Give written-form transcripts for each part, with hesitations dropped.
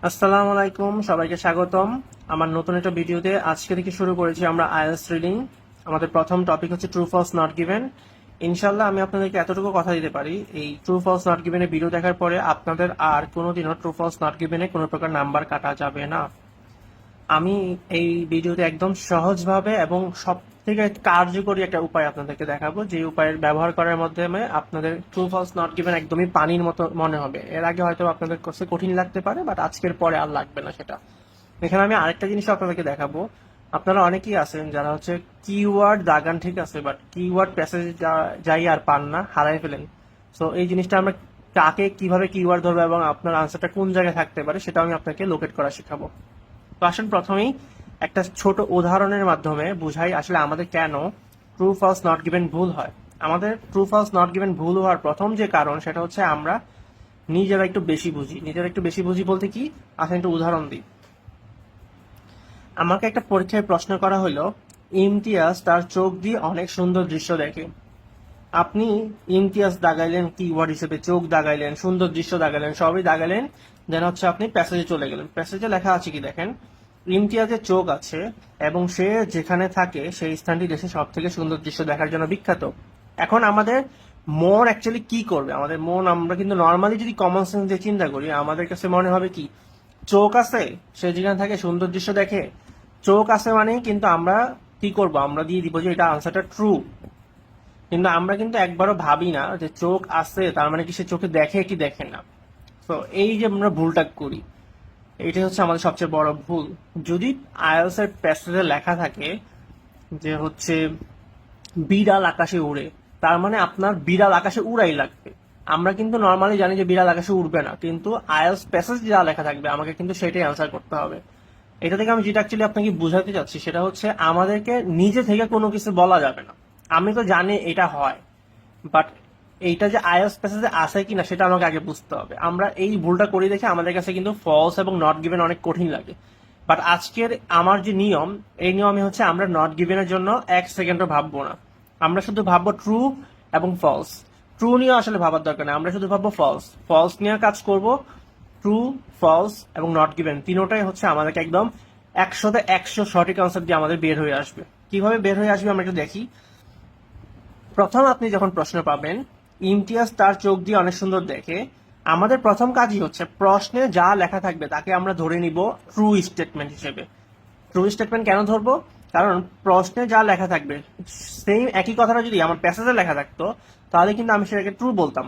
আসসালামু আলাইকুম, সবাইকে স্বাগতম আমার নতুন একটা ভিডিওতে। আজকে থেকে শুরু করেছি আমরা আইএলটিএস রিডিং। আমাদের প্রথম টপিক হচ্ছে ট্রু ফলস নট গিভেন। ইনশাল্লাহ আমি আপনাদেরকে এতটুকু কথা দিতে পারি, এই ট্রু ফলস নট গিভেনের ভিডিও দেখার পরে আপনাদের আর কোনোদিনও ট্রু ফলস নট গিভেনে কোনো প্রকার নাম্বার কাটা যাবে না। আমি এই ভিডিওতে একদম সহজভাবে এবং সব থেকে কার্যকরী একটা উপায় আপনাদেরকে দেখাবো, যে উপায়ের ব্যবহার করার মাধ্যমে আপনাদের ট্রু ফলস নট গিভেন একদমই পানির মতো মনে হবে। এর আগে হয়তো আপনাদের কাছে কঠিন লাগতে পারে, বাট আজকের পরে আর লাগবে না সেটা। এখানে আমি আরেকটা জিনিস আপনাদেরকে দেখাবো। আপনারা অনেকেই আছেন যারা হচ্ছে কিওয়ার্ড দাগান, ঠিক আছে, বাট কিওয়ার্ড প্যাসেজ যাই আর পান না, হারাই ফেলেন। সো এই জিনিসটা আমরা কাকে কিভাবে কিওয়ার্ড ধরবো এবং আপনার আনসারটা কোন জায়গায় থাকতে পারে সেটা আমি আপনাকে লোকেট করা শেখাবো। তো আসুন প্রথমেই একটা ছোট উদাহরণের মাধ্যমে বুঝাই আসলে আমাদের কেন ট্রু ফলস নট গিভেন ভুল হয়। আমাদের ট্রু ফলস নট গিভেন ভুল হওয়ার প্রথম যে কারণ সেটা হচ্ছে আমরা নিজেরা একটু বেশি বুঝি। নিজেরা একটু বেশি বুঝি বলতে কি, আসলে একটু উদাহরণ দিই। আমাকে একটা পরীক্ষায় প্রশ্ন করা হলো, ইমতিয়াজ তার চোখ দিয়ে অনেক সুন্দর দৃশ্য দেখে। আপনি ইমতিয়াজ দাগাইলেন কিওয়ার্ড হিসেবে, চোখ দাগাইলেন, সুন্দর দৃশ্য দাগাইলেন, সবই দাগাইলেন, দেন হচ্ছে আপনি প্যাসেজে চলে গেলেন। প্যাসেজে লেখা আছে কি দেখেন, ইমতিয়াজের চোখ আছে এবং সে যেখানে থাকে সেই স্থানটি দেশের সব থেকে সুন্দর দৃশ্য দেখার জন্য বিখ্যাত। এখন আমাদের মন অ্যাকচুয়ালি কি করবে? আমাদের মন, আমরা কিন্তু নর্মালি যদি কমন সেন্স দিয়ে চিন্তা করি, আমাদের কাছে মনে হবে কি, চোখ আছে, সে যেখানে থাকে সুন্দর দৃশ্য দেখে, চোখ আছে মানে কিন্তু আমরা কি করব, আমরা দিয়ে দিব যে এটা আনসারটা ট্রু। কিন্তু আমরা কিন্তু একবারও ভাবি না যে চোখ আছে তার মানে কি সে চোখে দেখে কি দেখে না। তো এই যে আমরা ভুলটা করি, এইটাই হচ্ছে আমাদের সবচেয়ে বড় ভুল। যদি আইএলটিএস এর প্যাসেজে লেখা থাকে যে হচ্ছে বিড়াল আকাশে উড়ে, তার মানে আপনার বিড়াল আকাশে উড়াই লাগবে। আমরা কিন্তু নর্মালি জানি যে বিড়াল আকাশে উড়বে না, কিন্তু আইএলটিএস প্যাসেজ যা লেখা থাকবে আমাকে কিন্তু সেটাই আনসার করতে হবে। এটা থেকে আমি যেটা অ্যাকচুয়ালি আপনাকে বুঝাতে চাচ্ছি সেটা হচ্ছে আমাদেরকে নিজে থেকে কোনো কিছু বলা যাবে না। আমি তো জানি এটা হয়, বাট এইটা যে আইএলটিএস প্যাসেজে আছে কিনা সেটা আমাকে আগে বুঝতে হবে। আমরা এই ভুলটা করি দেখে আমাদের কাছে কিন্তু ফলস এবং নট গিভেন অনেক কঠিন লাগে। বাট আজকের আমার যে নিয়ম, এই নিয়মে হচ্ছে আমরা নট গিভেনের জন্য এক সেকেন্ডও ভাববো না। আমরা শুধু ভাববো ট্রু এবং ফলস। ট্রু নিয়ে আসলে ভাবার দরকার নেই, আমরা শুধু ভাববো ফলস। ফলস নিয়ে কাজ করব। ট্রু, ফলস এবং নট গিভেন তিনোটাই হচ্ছে আমাদেরকে একদম 100-তে 100 সঠিক আনসার দিয়ে আমাদের বের হয়ে আসবে। কিভাবে বের হয়ে আসবে আমরা একটু দেখি। প্রথম আপনি যখন প্রশ্ন পাবেন, ইমতিয়াজ তার চোখ দিয়ে অনেক সুন্দর দেখে, আমাদের প্রথম কাজই হচ্ছে প্রশ্নে যা লেখা থাকবে তাকে আমরা ধরে নিব ট্রু স্টেটমেন্ট হিসেবে। ট্রু স্টেটমেন্ট কেন ধরবো? কারণ প্রশ্নে যা লেখা থাকবে সেম একই কথাটা যদি আমার প্যাসেজে লেখা থাকতো তাহলে কিন্তু আমি সেটাকে ট্রু বলতাম।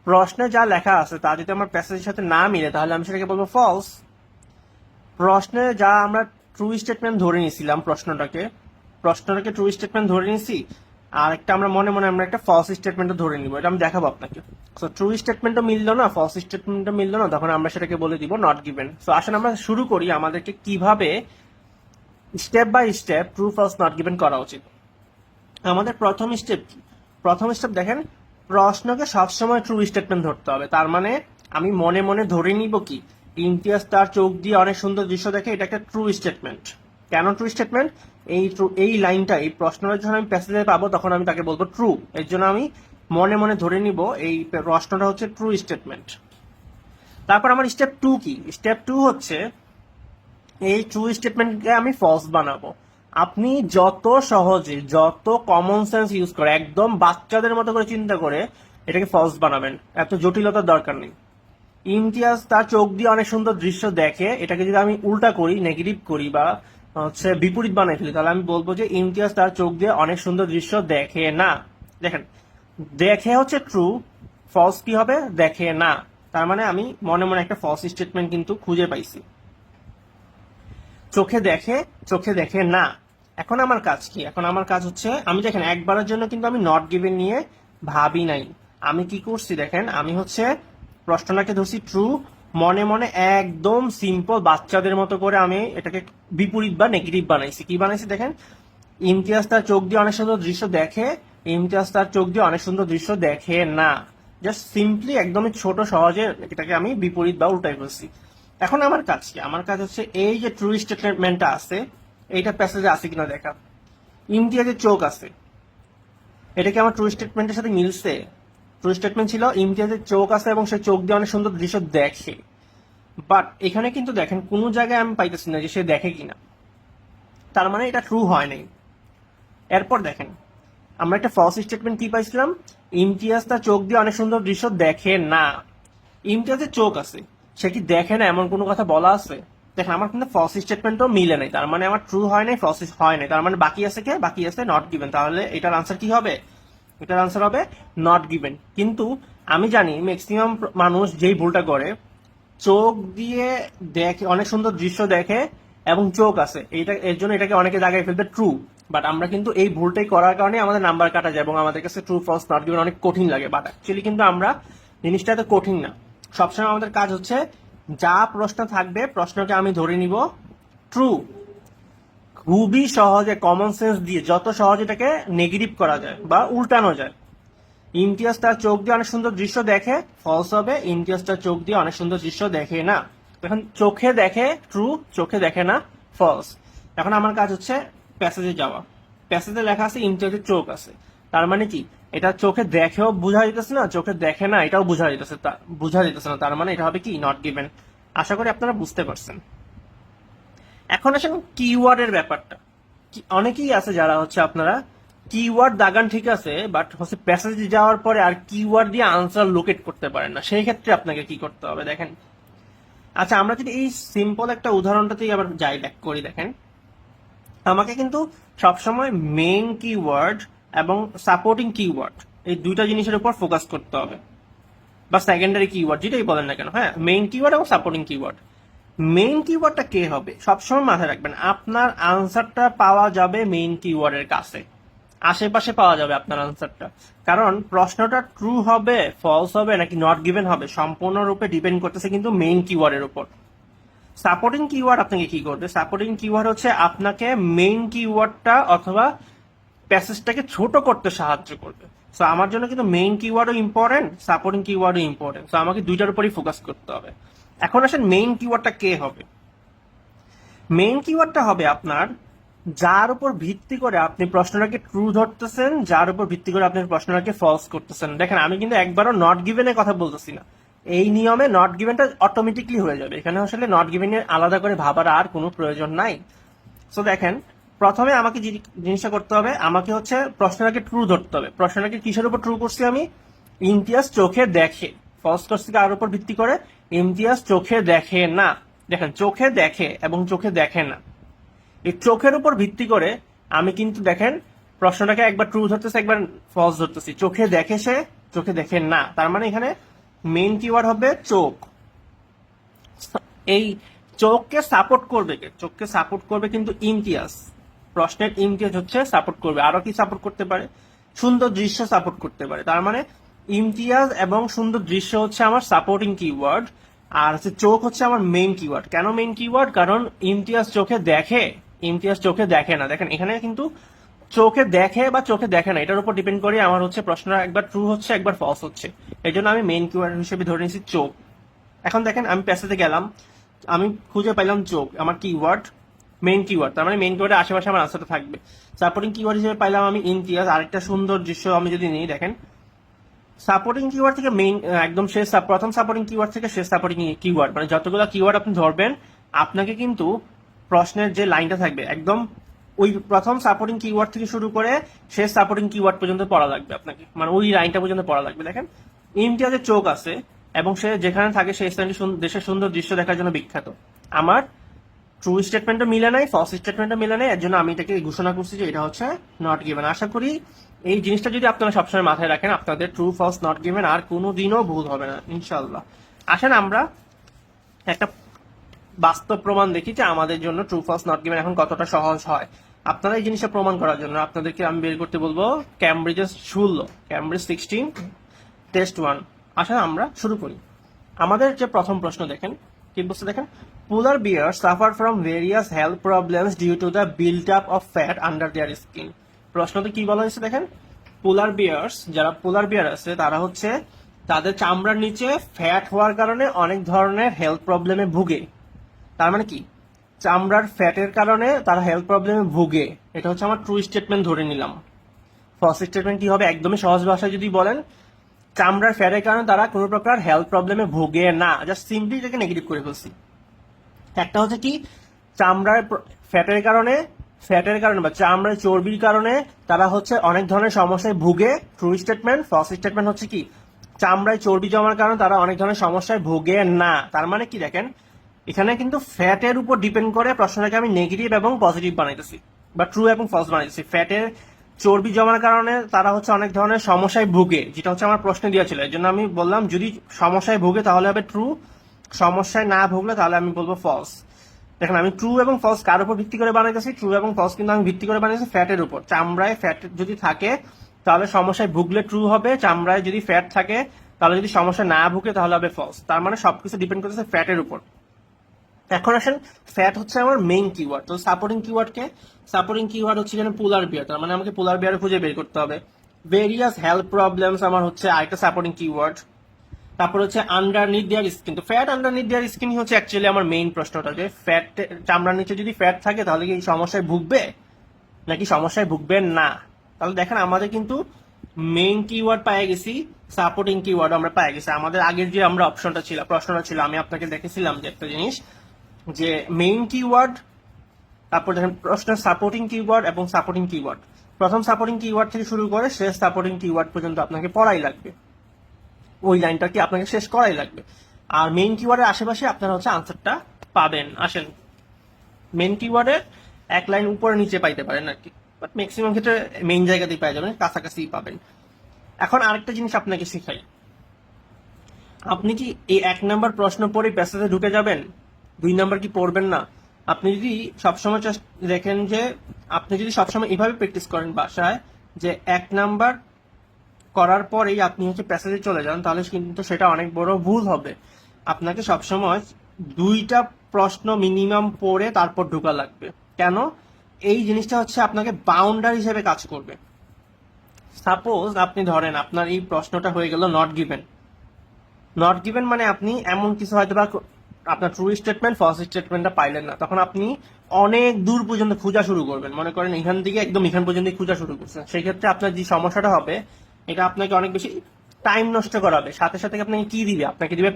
প্রশ্নে যা লেখা আছে তা যদি আমার প্যাসেজের সাথে না মিলে তাহলে আমি সেটাকে বলবো ফলস। প্রশ্নে যা আমরা ট্রু স্টেটমেন্ট ধরে নিয়েছিলাম, প্রশ্নটাকে ট্রু স্টেটমেন্ট ধরে নিয়েছি, আর একটা আমরা মনে মনে আমরা একটা ফলস স্টেটমেন্ট ধরে নিব। এটা আমি দেখাবো আপনাকে। সো ট্রু স্টেটমেন্টও মিললো না, ফলস স্টেটমেন্টও মিললো না, তখন আমরা সেটাকে বলে দিব নট গিভেন। সো আসেন আমরা শুরু করি আমাদেরকে কিভাবে step by step true false not given করা উচিত। আমাদের প্রথম স্টেপ কি? প্রথম স্টেপ দেখেন, প্রশ্নকে সবসময় ট্রু স্টেটমেন্ট ধরতে হবে। তার মানে আমি মনে মনে ধরে নিব কি, ইমতিয়াজ তার চোখ দিয়ে অনেক সুন্দর দৃশ্য দেখে, এটা একটা ট্রু স্টেটমেন্ট। কেন ট্রু স্টেটমেন্ট? এই লাইনটা, এই প্রশ্নটা যখন আমি প্যাসেজে পাবো তখন আমি তাকে বলবো ট্রু। এর জন্য আমি মনে মনে ধরে নিব এই প্রশ্নটা হচ্ছে ট্রু স্টেটমেন্ট। তারপর আমার স্টেপ টু কি? স্টেপ টু হচ্ছে এই ট্রু স্টেটমেন্টকে আমি ফলস বানাবো। আপনি যত সহজে, যত কমন সেন্স ইউজ করে, একদম বাচ্চাদের মতো করে চিন্তা করে এটাকে ফলস বানাবেন। এত জটিলতার দরকার নেই। ইমতিয়াজ তার চোখ দিয়ে অনেক সুন্দর দৃশ্য দেখে, এটাকে যদি আমি উল্টা করি, নেগেটিভ করি বা হচ্ছে বিপরীত বানাই ফেলি, তাহলে আমি বলবো যে ইমতিয়াজ তার চোখ দিয়ে অনেক সুন্দর দৃশ্য দেখে না। দেখেন, দেখে হচ্ছে ট্রু, ফলস কি হবে? দেখে না। তার মানে আমি মনে মনে একটা ফলস স্টেটমেন্ট কিন্তু খুঁজে পাইছি। চোখে দেখে, চোখে দেখে না। এখন আমার কাজ কি? এখন আমার কাজ হচ্ছে, আমি দেখেন একবারের জন্য কিন্তু আমি নট গিভেন নিয়ে ভাবি নাই। আমি কি করছি দেখেন, আমি হচ্ছে প্রশ্নটাকে ধরছি ট্রু, মনে মনে একদম সিম্পল বাচ্চাদের মতো করে আমি এটাকে বিপরীত বা নেগেটিভ বানাইছি। কি বানাইছি দেখেন, ইমতিয়াজ তার চোখ দিয়ে অনেক সুন্দর দৃশ্য দেখে, ইমতিয়াজ তার চোখ দিয়ে অনেক সুন্দর দৃশ্য দেখে না। জাস্ট সিম্পলি একদমই ছোট সহজে এটাকে আমি বিপরীত বা উল্টাই ফেলছি। এখন আমার কাজ কি? আমার কাজ হচ্ছে এই যে ট্রু স্টেটমেন্টটা আছে, এইটা প্যাসেজে আছে কিনা দেখা। ইমতিয়াজের চোখ আছে, এটা কি আমার ট্রু স্টেটমেন্টের সাথে মিলছে? ট্রু স্টেটমেন্ট ছিল ইমতিয়াজের চোখ আছে এবং সে চোখ দিয়ে অনেক সুন্দর দৃশ্য দেখে। বাট এখানে কিন্তু দেখেন কোনো জায়গায় আমি পাইতেছি না যে সে দেখে কিনা, তার মানে এটা ট্রু হয় নাই। এরপর দেখেন আমরা একটা ফলস স্টেটমেন্ট কি পাইছিলাম, ইমতিয়াজ তার চোখ দিয়ে অনেক সুন্দর দৃশ্য দেখে না। ইমতিয়াজের চোখ আছে, সে কি দেখে না এমন কোনো কথা বলা আছে? দেখেন আমার কিন্তু ফলস স্টেটমেন্টও মিলে নাই, তার মানে আমার ট্রু হয় নাই, ফলস হয় নাই, তার মানে বাকি আছে কে, বাকি আছে নট গিভেন। তাহলে এটার আনসার কি হবে? এটার আনসার হবে নট গিভেন। কিন্তু আমি জানি ম্যাক্সিমাম মানুষ যেই ভুলটা করে, চোখ দিয়ে দেখে, অনেক সুন্দর দৃশ্য দেখে এবং চোখ আছে, এইটা এর জন্য এটাকে অনেকে দাগাই ফেলবে ট্রু। বাট আমরা কিন্তু এই ভুলটাই করার কারণে আমাদের নাম্বার কাটা যায় এবং আমাদের কাছে ট্রু ফলস নট গিভেন অনেক কঠিন লাগে। বাট অ্যাকচুয়ালি কিন্তু আমরা জিনিসটা এত কঠিন না। সবসময় আমাদের কাজ হচ্ছে যা প্রশ্ন থাকবে প্রশ্নকে আমি ধরে নিব ট্রু, খুবই সহজে কমন সেন্স দিয়ে যত সহজে এটাকে নেগেটিভ করা যায় বা উল্টানো যায়। ইমতিয়াজ তার চোখ দিয়ে অনেক সুন্দর দৃশ্য দেখে, ফলস হবে ইমতিয়াজ তার চোখ দিয়ে অনেক সুন্দর দৃশ্য দেখে না। এখন চোখে দেখে ট্রু, চোখে দেখে না ফলস। এখন আমার কাজ হচ্ছে প্যাসেজে যাওয়া। প্যাসেজে লেখা আছে ইমতিয়াজের চোখ আছে, তার মানে কি এটা চোখে দেখেও বোঝা যেতেছে না, চোখে দেখে না এটাও বোঝা যেতেছে না, তার মানে এটা হবে কি নট গিভেন। আশা করি আপনারা বুঝতে পারছেন। এখন আসেন কিওয়ার্ডের ব্যাপারটা। অনেকেই আছে যারা হচ্ছে আপনারা কিওয়ার্ড দাগান ঠিক আছে, বাট হচ্ছে প্যাসেজে যাওয়ার পরে আর কিওয়ার্ড দিয়ে আনসার লোকেট করতে পারেন না। সেই ক্ষেত্রে আপনাকে কি করতে হবে দেখেন। আচ্ছা আমরা যদি এই সিম্পল একটা উদাহরণটাতেই আবার যাই ব্যাক করি, দেখেন আমাকে কিন্তু সবসময় মেইন কিওয়ার্ড এবং সাপোর্টিং কিওয়ার্ড এই দুইটা জিনিসের উপর ফোকাস করতে হবে, বা সেকেন্ডারি কিওয়ার্ড যেটাই বলেন না কেন। হ্যাঁ, মেইন কিওয়ার্ড এবং সাপোর্টিং কিওয়ার্ড। মেইন কিওয়ার্ডটা কে হবে সবসময় মাথায় রাখবেন, আপনার আনসারটা পাওয়া যাবে মেইন কিওয়ার্ডের কাছে, আশেপাশে পাওয়া যাবে আপনার আনসারটা। কারণ প্রশ্নটা ট্রু হবে, ফলস হবে নাকি নট গিভেন হবে সম্পূর্ণরূপে ডিপেন্ড করতেছে কিন্তু মেইন কিওয়ার্ডের উপর। সাপোর্টিং কিওয়ার্ড আপনাকে কি করবে, সাপোর্টিং কিওয়ার্ড হচ্ছে আপনাকে মেইন কিওয়ার্ডটা অথবা প্যাসেজটাকে ছোট করতে সাহায্য করবে। সো আমার জন্য কিন্তু মেইন কিওয়ার্ডও ইম্পর্টেন্ট, সাপোর্টিং কিওয়ার্ডও ইম্পর্টেন্ট। সো আমাকে দুইটার উপরই ফোকাস করতে হবে। এখন আসেন মেইন কিওয়ার্ডটা কে হবে। মেইন কিওয়ার্ডটা হবে আপনার যার উপর ভিত্তি করে আপনি প্রশ্নটাকে ট্রু ধরতেছেন, যার উপর ভিত্তি করে আপনি প্রশ্নটাকে ফলস করতেছেন। দেখেন আমি কিন্তু একবারও নট গিভেনের কথা বলতেছি না, এই নিয়মে নট গিভেনটা অটোমেটিকলি হয়ে যাবে। এখানে আসলে নট গিভেনের আলাদা করে ভাবার আর কোনো প্রয়োজন নাই। সো দেখেন প্রথমে আমাকে যে জিনিসটা করতে হবে, আমাকে হচ্ছে প্রশ্নটাকে ট্রু ধরতে হবে। প্রশ্নটাকে কিসের উপর ট্রু করছি আমি, ইমতিয়াজ চোখে দেখে, ফলস করছি কার উপর ভিত্তি করে, ইমতিয়াজ চোখে দেখে না। দেখেন চোখে দেখে এবং চোখে দেখে না, এই চোখের উপর ভিত্তি করে আমি কিন্তু দেখেন প্রশ্নটাকে একবার ট্রু ধরতেছি একবার ফলস ধরতেছি। চোখে দেখে সে, চোখে দেখে না, তার মানে এখানে মেইন কিওয়ার্ড হবে চোখ। এই চোখকে সাপোর্ট করবে কে, চোখকে সাপোর্ট করবে কিন্তু ইমতিয়াজ। প্রশ্নের ইমতিয়াজ হচ্ছে সাপোর্ট করবে। আরো কি সাপোর্ট করতে পারে, সুন্দর দৃশ্য সাপোর্ট করতে পারে। তার মানে ইমতিয়াজ এবং সুন্দর দৃশ্য হচ্ছে আমার সাপোর্টিং কিওয়ার্ড, আর হচ্ছে চোখ হচ্ছে আমার মেইন কিওয়ার্ড। কেন মেইন কিওয়ার্ড, কারণ ইমতিয়াজ চোখে দেখে, ইমতিয়াজ চোখে দেখে না। দেখেন এখানে কিন্তু চোখে দেখে বা চোখে দেখে না এটার উপর ডিপেন্ড করে আমার হচ্ছে প্রশ্নটা একবার ট্রু হচ্ছে একবার ফলস হচ্ছে। এই জন্য আমি মেইন কিওয়ার্ড হিসেবে ধরে নিয়েছি চোখ। এখন দেখেন আমি প্যাসেজে গেলাম, আমি খুঁজে পাইলাম চোখ, আমার কিওয়ার্ড মেইন কিওয়ার্ড, তার মানে মেইন কিওয়ার্ডের আশেপাশে আমার আনসারটা থাকবে। সাপোর্টিং কিওয়ার্ড হিসেবে পাইলাম আমি ইমতিয়াজ। আরেকটা সুন্দর দৃশ্য আমি যদি নিই, দেখেন সাপোর্টিং কিওয়ার্ড থেকে মেইন একদম শেষ, প্রথম সাপোর্টিং কিওয়ার্ড থেকে শেষ সাপোর্টিং কিওয়ার্ড, মানে যতগুলো কিওয়ার্ড আপনি ধরবেন আপনাকে কিন্তু প্রশ্নের যে লাইনটা থাকবে একদম ওই প্রথম সাপোর্টিং কিওয়ার্ড থেকে শুরু করে শেষ সাপোর্টিং কিওয়ার্ড পর্যন্ত পড়া লাগবে আপনাকে, মানে ওই লাইনটা পর্যন্ত পড়া লাগবে। দেখেন ইমতিয়াজের চোখ আছে এবং সে যেখানে থাকে সেই স্থানটি দেশের সুন্দর দৃশ্য দেখার জন্য বিখ্যাত। আমার ট্রু স্টেটমেন্টও মিলে নাই, ফলস স্টেটমেন্টও মিলে নাই, এর জন্য আমি এটাকে ঘোষণা করছি যে এটা হচ্ছে নট গিভেন। আশা করি এই জিনিসটা যদি আপনারা সবসময় মাথায় রাখেন আপনাদের ট্রু ফলস নট গিভেন আর কোনো দিনও ভুল হবে না ইনশাল্লাহ। আসেন আমরা একটা বাস্তব প্রমাণ দেখি যে আমাদের জন্য ট্রু ফলস নট গিভেন এখন কতটা সহজ হয়। আপনারা এই জিনিসটা প্রমাণ করার জন্য আপনাদেরকে আমি বের করতে বলবো ক্যামব্রিজের 16, ক্যামব্রিজ 16 টেস্ট 1। আসেন আমরা শুরু করি। আমাদের যে প্রথম প্রশ্ন দেখেন কি বলছে, দেখেন polar bear suffer from various health problems due to the build up of fat under their skin. প্রশ্নতে কি বলা হয়েছে দেখেন, পোলার বিয়ার্স, যারা পোলার বিয়ার আছে তারা হচ্ছে তাদের চামড়ার নিচে ফ্যাট হওয়ার কারণে অনেক ধরনের হেলথ প্রবলেমে ভুগে। তার মানে কি চামড়ার ফ্যাটের কারণে তারা হেলথ প্রবলেমে ভুগে, এটা হচ্ছে আমার ট্রু স্টেটমেন্ট ধরে নিলাম। ফলস স্টেটমেন্ট কি হবে, একদমই সহজ ভাষায় যদি বলেন চামড়ার ফ্যাটের কারণে তারা কোনো প্রকার হেলথ প্রবলেমে ভোগে না। জাস্ট সিম্পলি এটাকে নেগেটিভ করে ফেলছি। একটা হচ্ছে কি, চামড়ার ফ্যাটের কারণে বা চামড়ার চর্বির কারণে তারা হচ্ছে অনেক ধরনের সমস্যায় ভুগে, ট্রু স্টেটমেন্ট। ফলস স্টেটমেন্ট হচ্ছে কি, চামড়ায় চর্বি জমার কারণে তারা অনেক ধরনের সমস্যায় ভোগে না। তার মানে কি দেখেন, এখানে কিন্তু ফ্যাটের উপর ডিপেন্ড করে প্রশ্নটাকে আমি নেগেটিভ এবং পজিটিভ বানাইতেছি বা ট্রু এবং ফলস বানাইতেছি। ফ্যাটের চর্বি জমার কারণে তারা হচ্ছে অনেক ধরনের সমস্যায় ভুগে, যেটা হচ্ছে আমার প্রশ্নে দেওয়া ছিল। এই জন্য আমি বললাম যদি সমস্যায় ভুগে তাহলে হবে ট্রু, সমস্যায় না ভুগলে তাহলে আমি বলবো ফলস। দেখেন আমি ট্রু এবং ফলস কার উপর ভিত্তি করে বানাইতেছি, ট্রু এবং ফলস কিন্তু আমি ভিত্তি করে বানাইছি ফ্যাটের উপর। চামড়ায় ফ্যাট যদি থাকে তাহলে সমস্যায় ভুগলে ট্রু হবে, চামড়ায় যদি ফ্যাট থাকে তাহলে যদি সমস্যা না ভুগে তাহলে হবে ফলস। তার মানে সবকিছু ডিপেন্ড করতেছে ফ্যাটের উপর। এখন আসেন, ফ্যাট হচ্ছে আমার মেইন কিওয়ার্ড। তো সাপোর্টিং কিওয়ার্ড হচ্ছে এখানে পোলার বিয়ার। তার মানে আমাকে পোলার বিয়ার খুঁজে বের করতে হবে। ভেরিয়াস হেলথ প্রবলেমস আমার হচ্ছে আরেকটা সাপোর্টিং কিওয়ার্ড। তারপর হচ্ছে আন্ডারনিথ দেয়ার স্কিন। তো ফ্যাট আন্ডারনিথ দেয়ার স্কিন হচ্ছে অ্যাকচুয়ালি আমার মেইন প্রশ্নটা, যে ফ্যাট চামড়ার নিচে যদি ফ্যাট থাকে তাহলে কি এই সমস্যায় ভুগবে নাকি সমস্যায় ভুগবে না। তাহলে দেখেন আমাদের কিন্তু মেইন কিওয়ার্ড পাই গেছি, সাপোর্টিং কিওয়ার্ড আমরা পাই গেছি। আমাদের আগের যে আমরা অপশনটা ছিল, প্রশ্নটা ছিল, আমি আপনাকে দেখেছিলাম যে একটা জিনিস, যে মেইন কিওয়ার্ড, তারপর দেখেন প্রশ্নের সাপোর্টিং কিওয়ার্ড এবং সাপোর্টিং কিওয়ার্ড। প্রথম সাপোর্টিং কিওয়ার্ড থেকে শুরু করে শেষ সাপোর্টিং কিওয়ার্ড পর্যন্ত আপনাকে পড়াই লাগবে, ওই লাইনটাকে আপনাকে শেষ করাই লাগবে। আর মেইন কিওয়ার্ডের আশেপাশে আপনারা হচ্ছে আনসারটা পাবেন। আসেন, মেইন কিওয়ার্ডের এক লাইন উপরে নিচে পাইতে পারেন আর কি, বাট ম্যাক্সিমাম ক্ষেত্রে মেইন জায়গাতেই পাই যাবেন, কাছাকাছি পাবেন। এখন আরেকটা জিনিস আপনাকে শিখাই, আপনি কি এই 1 নাম্বার প্রশ্ন পড়ে প্যাসেজে ঢুকে যাবেন, 2 নাম্বার কি পড়বেন না? আপনি যদি সবসময় দেখেন যে আপনি যদি সবসময় এভাবে প্র্যাকটিস করেন বাসায়, যে 1 নাম্বার করার পরেই আপনি হচ্ছে প্যাসেজে চলে যান, তাহলে কিন্তু সেটা অনেক বড় ভুল হবে। আপনাকে সবসময় 2টা প্রশ্ন মিনিমাম পড়ে তারপর ঢোকা লাগবে। কেন? এই জিনিসটা হচ্ছে আপনাকে বাউন্ডারি হিসেবে কাজ করবে। সাপোজ আপনি ধরেন আপনার এই প্রশ্নটা হয়ে গেল নট গিভেন মানে আপনি এমন কিছু হয়তো বা আপনার ট্রু স্টেটমেন্ট ফলস স্টেটমেন্টটা পাইলেন না, তখন আপনি অনেক দূর পর্যন্ত খোঁজা শুরু করবেন। মনে করেন এখান থেকে একদম এখান পর্যন্ত খোঁজা শুরু করছেন, সেই ক্ষেত্রে আপনার যে সমস্যাটা হবে, এটা আপনাকে অনেক বেশি টাইম নষ্ট করাবে। সাথে সাথে আপনাকে কি দিবে? আপনাকে দিবে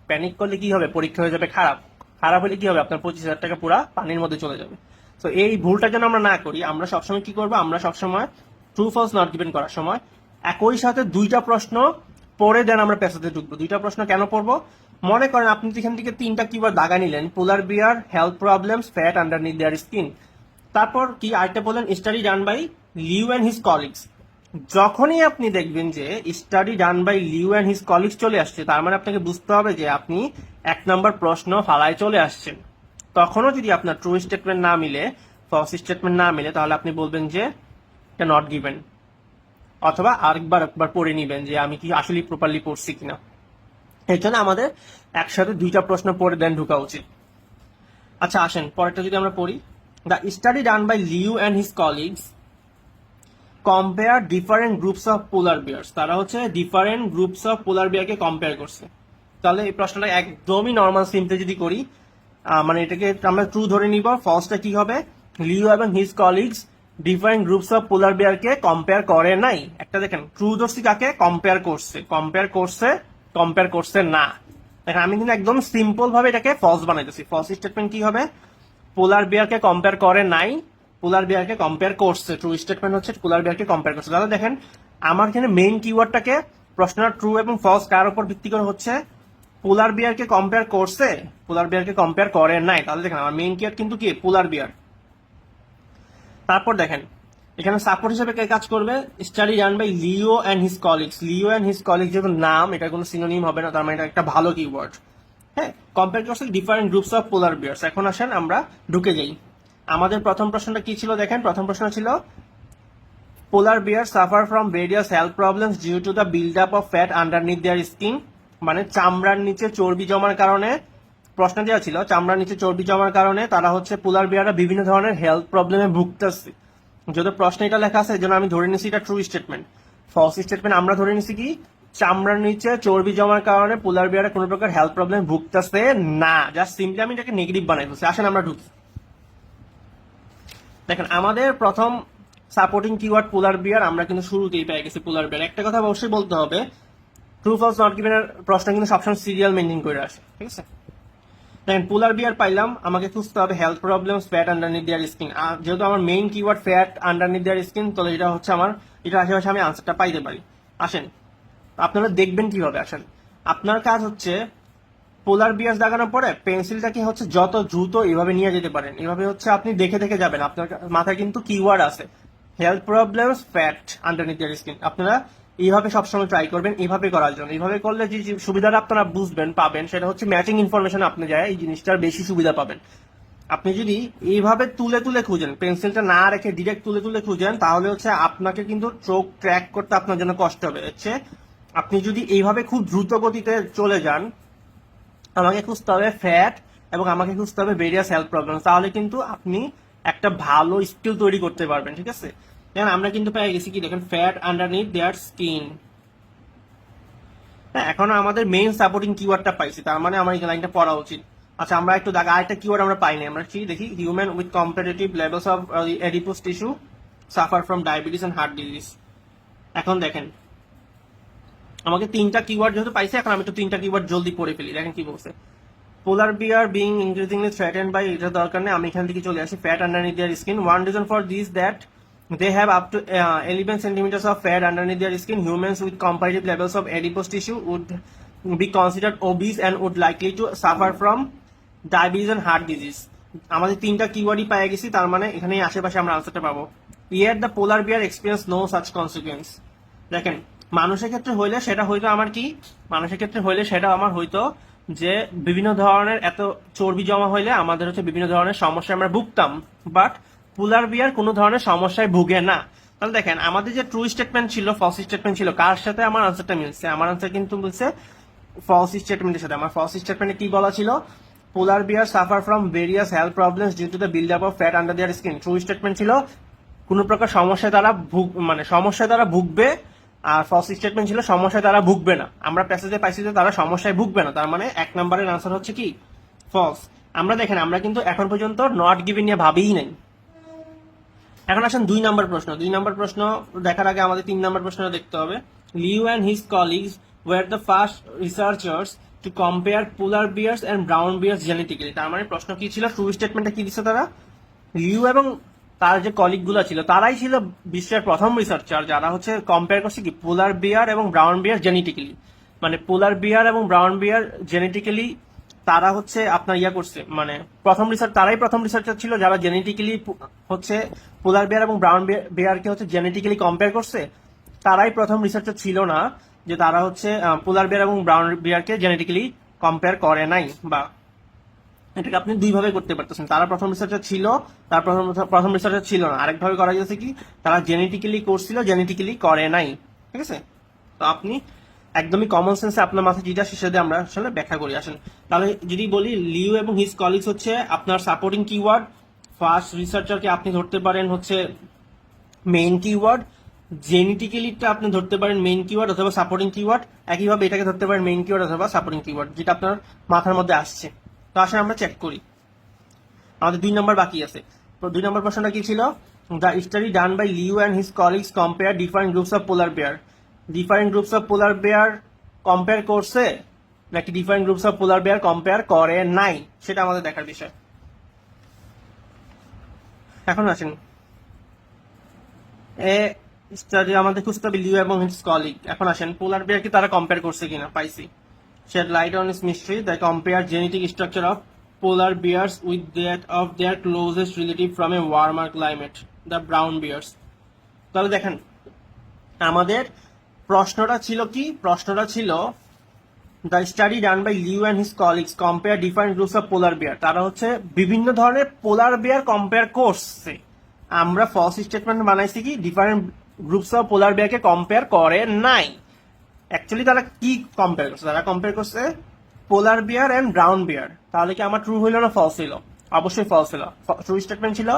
প্যানিক করলে কি হবে? পরীক্ষা হয়ে যাবে খারাপ হলে কি হবে? আপনার 25,000 টাকা পুরা পানির মধ্যে চলে যাবে। তো এই ভুলটা যেন আমরা না করি, আমরা সবসময় কি করবো, আমরা সবসময় ট্রু ফলস নট গিভেন করার সময় একই সাথে 2টা প্রশ্ন পরে দেন আমরা প্যাসেজে ঢুকবো। 2টা প্রশ্ন কেন পড়বো? মনে করেন আপনি এখান থেকে 3টা কিওয়ার্ড দাগা নিলেন, polar bear, health problems, fat underneath their skin. তারপর কি আরেকটা বললেন, study done by Liu and his colleagues. যখনই আপনি দেখবেন যে study done by Liu and his colleagues চলে আসছে, তার মানে আপনাকে বুঝতে হবে যে আপনি 1 নাম্বার প্রশ্ন ফালায় চলে আসছেন। তখনও যদি আপনার ট্রু স্টেটমেন্ট না মিলে, ফলস স্টেটমেন্ট না মিলে, তাহলে আপনি বলবেন যে এটা নট গিভেন, অথবা একবার পড়ে নিবেন যে আমি কি আসলে প্রপারলি পড়ছি কিনা। এর জন্য আমাদের একসাথে 2টা প্রশ্ন পড়ে দেন ঢোকা উচিত। আচ্ছা আসেন পরেরটা যদি আমরা পড়ি, the study done by Liu and his colleagues compare different groups of polar bears. তারা হচ্ছে ডিফারেন্ট গ্রুপস অফ পোলার বিয়ারকে কম্পেয়ার করছে। তাহলে এই প্রশ্নটা একদমই নর্মাল সিম্পল যদি করি, মানে এটাকে আমরা ট্রু ধরে নিব। ফলসটা কি হবে? লিউ এবং his colleagues different groups of polar বিয়ারকে কম্পেয়ার করে নাই। একটা দেখেন, ট্রু ধরছি কাকে? কম্পেয়ার করছে না। দেখেন আমি কিন্তু একদম সিম্পল ভাবে এটাকে ফলস বানাইতেছি। ফলস স্টেটমেন্ট কি হবে? পোলার বিয়ারকে কম্পেয়ার করে নাই, পোলার বিয়ারকে কম্পেয়ার করছে। ট্রু স্টেটমেন্ট হচ্ছে পোলার বিয়ারকে কম্পেয়ার করছে। তাহলে দেখেন আমার এখানে মেইন কিওয়ার্ডটাকে, প্রশ্নটা ট্রু এবং ফলস কার উপর ভিত্তি করে হচ্ছে? পোলার বিয়ারকে কম্পেয়ার করছে, পোলার বিয়ারকে কম্পেয়ার করে নাই। তাহলে দেখেন আমার মেইন কিওয়ার্ড কিন্তু কি? পোলার বিয়ার। তারপর দেখেন এখানে সাপোর্ট হিসেবে কে কাজ করবে? Study done by Leo and his colleagues. Leo and his colleagues যেহেতু নাম, এটা কোনো সিনোনিম হবে না, তার মানে এটা একটা ভালো কিওয়ার্ড। হ্যাঁ, কম্পেয়ার করছে ডিফারেন্ট গ্রুপস অফ পোলার বিয়ার্স। এখন আসেন আমরা ঢুকে যাই। আমাদের প্রথম প্রশ্নটা কি ছিল? দেখেন প্রথম প্রশ্ন ছিল polar bear suffer from various health problems due to the build up of fat underneath their skin. মানে চামড়ার নিচে চর্বি জমার কারণে, প্রশ্ন দেওয়া ছিল চামড়ার নিচে চর্বি জমার কারণে তারা হচ্ছে পোলার বিয়াররা বিভিন্ন ধরনের হেলথ প্রবলেমে ভুগতেছে। যদি প্রশ্ন এটা লেখা আছে, এই জন্য আমি ধরে নিছি এটা ট্রু স্টেটমেন্ট। ফলস স্টেটমেন্ট আমরা ধরে নিছি কি? চামড়ার নিচে চর্বি জমার কারণে পোলার বিয়াররা কোনো প্রকার হেলথ প্রবলেম ভুগতেছে না। জাস্ট সিম্পলি আমি এটাকে নেগেটিভ বানাই ফেলছি। আসেন আমরা ঢুকি। দেখেন আমাদের প্রথম সাপোর্টিং কিওয়ার্ড পোলার বিয়ার, আমরা কিন্তু শুরুতেই পেয়ে গেছি পোলার বিয়ার। একটা কথা অবশ্যই বলতে হবে, ট্রু ফলস নট গিভেন এর প্রশ্ন কিন্তু সবসময় সিরিয়াল মেনটেন করে আসে, ঠিক আছে। দেখেন পোলার বিয়ার পাইলাম, আমাকে খুঁজতে হবে health problems fat underneath their skin. যেহেতু আমার main keyword fat underneath their skin, তাহলে এটা হচ্ছে আমার এটার আশেপাশে আমি আনসারটা পাইতে পারি। আসেন আপনারা দেখবেন কিভাবে। আসেন আপনার কাজ হচ্ছে পোলার বিয়ার্স দাগানোর পরে পেন্সিলটাকে হচ্ছে যত দ্রুত এভাবে নিয়ে যেতে পারেন, এভাবে হচ্ছে আপনি দেখে দেখে যাবেন। আপনার মাথায় কিন্তু কিওয়ার্ড আছে health problems fat underneath their skin. আপনারা এইভাবে সবসময় ট্রাই করবেন, এইভাবে করার জন্য। এইভাবে করলে যে যে সুবিধাটা আপনারা বুঝবেন পাবেন সেটা হচ্ছে ম্যাচিং ইনফরমেশন আপনি যায় এই জিনিসটার বেশি সুবিধা পাবেন। আপনি যদি এইভাবে তুলে তুলে খুঁজেন, পেন্সিলটা না রেখে ডিরেক্ট তুলে তুলে খুঁজেন, তাহলে হচ্ছে আপনাকে কিন্তু চোখ ট্র্যাক করতে আপনার জন্য কষ্ট হবে। হচ্ছে আপনি যদি এইভাবে খুব দ্রুত গতিতে চলে যান, আমাকে খুঁজতে হবে ফ্যাট এবং আমাকে খুঁজতে হবে ভেরিয়াস হেলথ প্রবলেম, তাহলে কিন্তু আপনি একটা ভালো স্কিল তৈরি করতে পারবেন, ঠিক আছে। দেখেন আমরা কিন্তু পেয়ে গেছি কি, দেখেন ফ্যাট আন্ডারনিথ দেয়ার স্কিন। হ্যাঁ, এখন আমাদের মেইন সাপোর্টিং কিওয়ার্ডটা পাইছি, তার মানে আমার এই লাইনটা পড়া উচিত। আচ্ছা আমরা একটু আরেকটা কিওয়ার্ড আমরা পাইনি, আমরা কি দেখি, human with comparative levels of adipose tissue suffer from diabetes and heart disease. এখন দেখেন আমাকে তিনটা কিওয়ার্ড যেহেতু পাইছে, এখন আমি একটু তিনটা কিওয়ার্ড জলদি পড়ে ফেলি। দেখেন কি বলছে, পোলার বিয়ার বিং ইনক্রিজিংলি থ্রেটেন্ড বাই, এটা দরকার নেই, আমি এখান থেকে চলে আসি। Fat underneath their skin, one reason for this that they have up to 11 centimeters of fat underneath their skin. Humans with comparative levels of adipose tissue would be considered obese and would likely to suffer from diabetes and heart disease. আমাদের তিনটা কিওয়ার্ডই পেয়ে গেছি, তার মানে এখানে আশেপাশে আমরা আনসারটা পাবো। Yet the polar bear experience no such consequence. দেখেন মানুষের ক্ষেত্রে হইলে সেটা হইতো আমার কি, মানুষের ক্ষেত্রে হইলে সেটা আমার হইতো যে বিভিন্ন ধরনের এত চর্বি জমা হইলে আমাদের হচ্ছে বিভিন্ন ধরনের সমস্যা আমরা ভুগতাম, বাট পোলার বিয়ার কোনো ধরনের সমস্যায় ভুগে না। তাহলে দেখেন আমাদের যে ট্রু স্টেটমেন্ট ছিল ফলস স্টেটমেন্ট ছিল, কার সাথে আমার আনসারটা মিলছে, আমার আনসার কিন্তু বলছে ফলস স্টেটমেন্টের সাথে। আমার ফলস স্টেটমেন্টে কি বলা ছিল, polar bear suffer from various health problems due to the build up of fat under their skin. True statement ছিল কোনো প্রকার সমস্যায় তারা সমস্যায় তারা ভুগবে, আর ফলস স্টেটমেন্ট ছিল সমস্যায় তারা ভুগবে না। আমরা প্যাসেজে পাইছি যে তারা সমস্যায় ভুগবে না, তার মানে এক নম্বরের আনসার হচ্ছে কি ফলস। আমরা দেখেন আমরা কিন্তু এখন পর্যন্ত নট গিভেন নিয়ে ভাবিই নাই। এখন আসেন 2 নম্বর প্রশ্ন। 2 নম্বর প্রশ্ন দেখার আগে আমাদের 3 নম্বর প্রশ্নটা দেখতে হবে। Liu and his colleagues were the first researchers to compare polar bears and brown bears genetically. তার মানে প্রশ্ন কি ছিল, ট্রু স্টেটমেন্টটা কি দিচ্ছে তারা, লিউ এবং তার যে কলিগ গুলো ছিল তারাই ছিল বিশ্বের প্রথম রিসার্চার যারা হচ্ছে কম্পেয়ার করছে কি পোলার বিয়ার এবং ব্রাউন বিয়ার জেনেটিক্যালি। মানে পোলার বিয়ার এবং ব্রাউন বিয়ার জেনেটিক্যালি তারা হচ্ছে আপনার করছে, মানে তারাই প্রথম রিসার্চার ছিল যারা জেনেটিক্যালি হচ্ছে পোলার বিয়ার এবং ব্রাউন বিয়ারকে হচ্ছে জেনেটিক্যালি কম্পেয়ার করছে। তারাই প্রথম রিসার্চার ছিল না যে তারা হচ্ছে পোলার বিয়ার এবং ব্রাউন বিয়ারকে জেনেটিক্যালি কম্পেয়ার করে নাই, বা এটাকে আপনি দুই ভাবে করতে পারতেছেন। তারা প্রথম রিসার্চার ছিল, তার প্রথম রিসার্চার ছিল না। আরেকভাবে করা যাচ্ছে কি, তারা জেনেটিক্যালি করছিল, জেনেটিক্যালি করে নাই, ঠিক আছে। তো আপনি একদমই কমন সেন্সে আপনার মাথায় যেটা সেটা আমরা আসলে ব্যাখ্যা করি। আসেন তাহলে যদি বলি লিউ এবং হিজ কলিগস হচ্ছে আপনার সাপোর্টিং কিওয়ার্ড, ফার্স্ট রিসার্চারকে আপনি ধরতে পারেন হচ্ছে মেইন কিওয়ার্ড, জেনেটিক্যালিটা আপনি ধরতে পারেন মেইন কিওয়ার্ড অথবা সাপোর্টিং কিওয়ার্ড, একইভাবে এটাকে ধরতে পারেন মেইন কিওয়ার্ড অথবা সাপোর্টিং কিওয়ার্ড, যেটা আপনার মাথার মধ্যে আসছে। তো আসেন আমরা চেক করি, আমাদের 2 নম্বর বাকি আছে। তো 2 নম্বর প্রশ্নটা কি ছিল, the study done by Liu and his colleagues compare different groups of polar bear. Different groups of polar bear compare করছে নাকি different groups of polar bear compare করে নাই, সেটা আমাদের দেখার বিষয়। এখন আসেন স্টাডি আমাদের খুঁজতে হবে লিউ এবং হিজ কলিগ। এখন আসেন পোলার বেয়ার কি তারা কম্পেয়ার করছে কিনা, পাইছি। shed light on its mystery. They compare genetic structure of polar bears with that of their closest relative from a warmer climate, the brown bears. তাহলে দেখেন আমাদের প্রশ্নটা ছিল কি, প্রশ্নটা ছিল the study done by Liu and his colleagues compare different groups of polar bear. তারা হচ্ছে বিভিন্ন ধরনের পোলার বিয়ার কম্পেয়ার করছে। আমরা ফলস স্টেটমেন্ট বানাইছি কি ডিফারেন্ট গ্রুপস অফ পোলার বিয়ারকে কম্পেয়ার করে নাই। অ্যাকচুয়ালি তারা কি কম্পেয়ার করছে, তারা কম্পেয়ার করছে পোলার বিয়ার এন্ড ব্রাউন বিয়ার। তাহলে কি আমার ট্রু হইল না ফলস হইল? অবশ্যই ফলস হইল। ট্রু স্টেটমেন্ট ছিল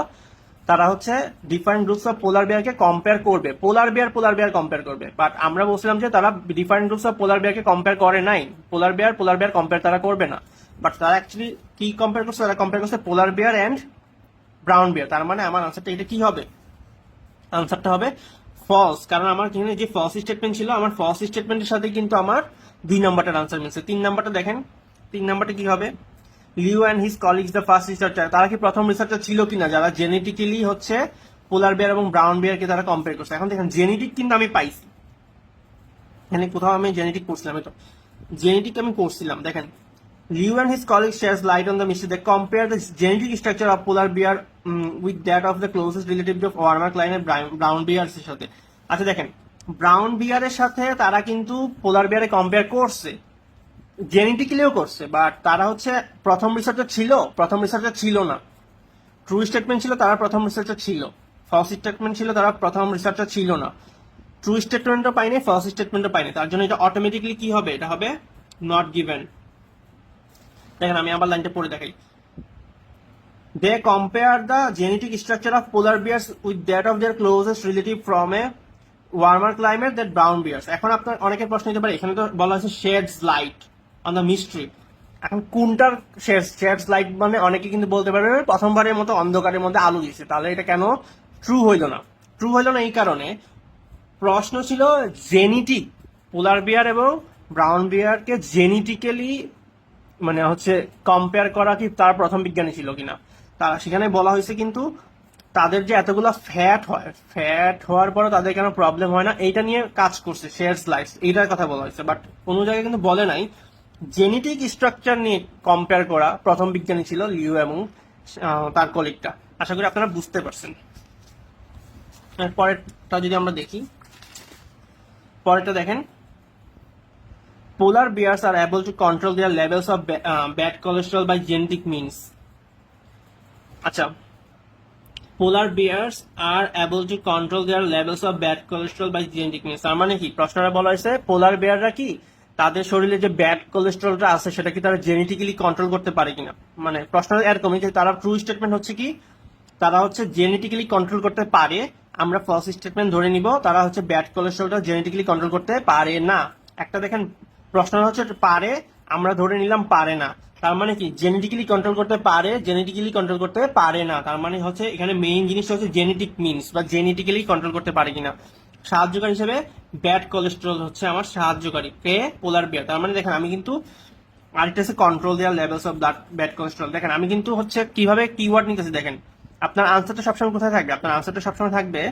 তারা হচ্ছে ডিফারেন্ট গ্রুপস অফ পোলার বিয়ারকে কম্পেয়ার করবে, পোলার বিয়ার কম্পেয়ার করবে। বাট আমরা বলছিলাম যে তারা ডিফারেন্ট গ্রুপস অফ পোলার বিয়ারকে কম্পেয়ার করে নাই, পোলার বিয়ার কম্পেয়ার তারা করবে না। বাট তারা অ্যাকচুয়ালি কি কম্পেয়ার করছে, তারা কম্পেয়ার করছে পোলার বিয়ার এন্ড ব্রাউন বিয়ার। তার মানে আমার আনসারটা এটা কি হবে, আনসারটা হবে ফলস। কারণ আমার এখানে যে ফলস স্টেটমেন্ট ছিল, আমার ফলস স্টেটমেন্টের সাথে কিন্তু আমার 2 নাম্বারটার আনসার মিলছে। 3 নাম্বারটা দেখেন, 3 নাম্বারটা কি হবে, Liu and his colleagues the first researcher, তারা কি প্রথম রিসার্চার ছিল কিনা যারা জেনেটিক্যালি হচ্ছে পোলার বিয়ার এবং ব্রাউন বিয়ারকে তারা কম্পেয়ার করছে। এখন দেখেন জেনেটিক কিন্তু আমি পাইছি, এখানে কোথাও আমি জেনেটিক করছিলাম, তো জেনেটিক আমি করছিলাম। দেখেন Liu and his colleagues sheds light on the mystery. They compare the genetic structure of polar bear with that of the closest relative of warmer climate brown bears এর সাথে। আচ্ছা দেখেন, ব্রাউন বিয়ারের সাথে তারা কিন্তু পোলার বিয়ারে কম্পেয়ার করছে, জেনেটিক্যালিও করছে, বাট তারা হচ্ছে প্রথম রিসার্চার ছিল না। ট্রু স্টেটমেন্ট ছিল তারা প্রথম রিসার্চার ছিল, ফলস স্টেটমেন্ট ছিল তারা প্রথম রিসার্চার ছিল না। ট্রু স্টেটমেন্টও পাইনি, ফলস স্টেটমেন্টও পাইনি, তার জন্য এটা অটোমেটিক্যালি কি হবে, এটা হবে নট গিভেন। দেখেন আমি আবার লাইনটা পড়ে দেখাই। They compare the genetic structure of polar bears with that of their closest relative from a warmer climate that brown bears. এখন আপনার অনেকের প্রশ্ন হতে পারে, এখানে তো বলা হয়েছে shades light on the mystery, এখন কোনটার শেডস লাইট মানে অনেকে কিন্তু বলতে পারবে প্রথমবারের মতো অন্ধকারের মধ্যে আলো দিচ্ছে, তাহলে এটা কেন ট্রু হইল না? ট্রু হইল না এই কারণে, প্রশ্ন ছিল জেনেটিক, পোলার বিয়ার এবং ব্রাউন বিয়ারকে জেনেটিক্যালি মানে হচ্ছে কম্পেয়ার করা কি তার প্রথম বিজ্ঞানী ছিল কিনা। তারা সেখানে বলা হয়েছে কিন্তু তাদের যে এতগুলো ফ্যাট হয়, ফ্যাট হওয়ার পরও তাদের কেন প্রবলেম হয় না, এইটা নিয়ে কাজ করছে শেয়ার স্লাইস, এইটার কথা বলা হয়েছে। বাট কোনো জায়গায় কিন্তু বলে নাই জেনেটিক স্ট্রাকচার নিয়ে কম্পেয়ার করা প্রথম বিজ্ঞানী ছিল লিউ এবং তার কলিগটা। আশা করি আপনারা বুঝতে পারছেন। পরেরটা যদি আমরা দেখি, পরেরটা দেখেন, polar bears are able to control their levels of bad cholesterol by genetic means. আচ্ছা, polar bears are able to control their levels of bad cholesterol by genetic means, তার মানে কি প্রশ্নটা বলা হয়েছে পোলার বিয়াররা কি তাদের শরীরে যে ব্যাড কোলেস্ট্রলটা আছে সেটা কি তারা জেনেটিক্যালি কন্ট্রোল করতে পারে কিনা। মানে প্রশ্নটা এরকমই যে তারা ট্রু স্টেটমেন্ট হচ্ছে কি তারা হচ্ছে জেনেটিক্যালি কন্ট্রোল করতে পারে, আমরা ফলস স্টেটমেন্ট ধরে নিব তারা হচ্ছে ব্যাড কোলেস্ট্রলটা জেনেটিক্যালি কন্ট্রোল করতে পারে না। একটা দেখেন প্রশ্ন হচ্ছে পারে, আমরা ধরে নিলাম পারে না, তার মানে কি জেনেটিক্যালি কন্ট্রোল করতে পারে, জেনেটিক্যালি কন্ট্রোল করতে পারে না, তার মানে হচ্ছে এখানে মেইন জিনিসটা হচ্ছে জেনেটিক মিনস বা জেনেটিক্যালি কন্ট্রোল করতে পারে কিনা। সাহায্যকারী হিসেবে ব্যাড কোলেস্ট্রল হচ্ছে আমার সাহায্যকারী, কে পোলার বিয়ার। তার মানে দেখেন আমি কিন্তু আরেকটা হচ্ছে control their levels of bad cholesterol. দেখেন আমি কিন্তু হচ্ছে কিভাবে কিওয়ার্ড নিতেছি, দেখেন আপনার আনসারটা সবসময় কোথায় থাকবে, আপনার আনসারটা সবসময় থাকবে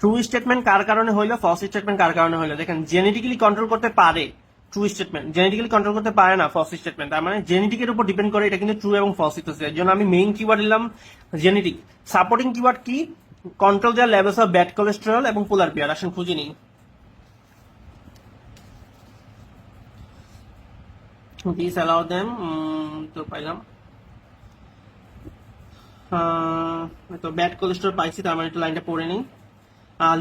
ট্রু স্টেটমেন্ট কার কারণে হইলো, ফলস স্টেটমেন্ট কার কারণে হইলো। দেখেন জেনেটিক্যালি কন্ট্রোল করতে পারে ট্রু স্টেটমেন্ট, জেনেটিক্যালি কন্ট্রোল করতে পারে না ফলস স্টেটমেন্ট, তার মানে জেনেটিকের উপর ডিপেন্ড করে এটা কিন্তু ট্রু এবং ফলস হচ্ছে। এর জন্য আমি মেইন কিওয়ার্ড নিলাম জেনেটিক। সাপোর্টিং কিওয়ার্ড কি, control their levels of bad cholesterol এবং পোলার বিয়ার। আসেন খুঁজে নিই। দিস অ্যালাউ দেম, তো পাইলাম তো ব্যাড কোলেস্টেরল পাইছি, তার মানে একটু লাইনটা পড়ে নিই।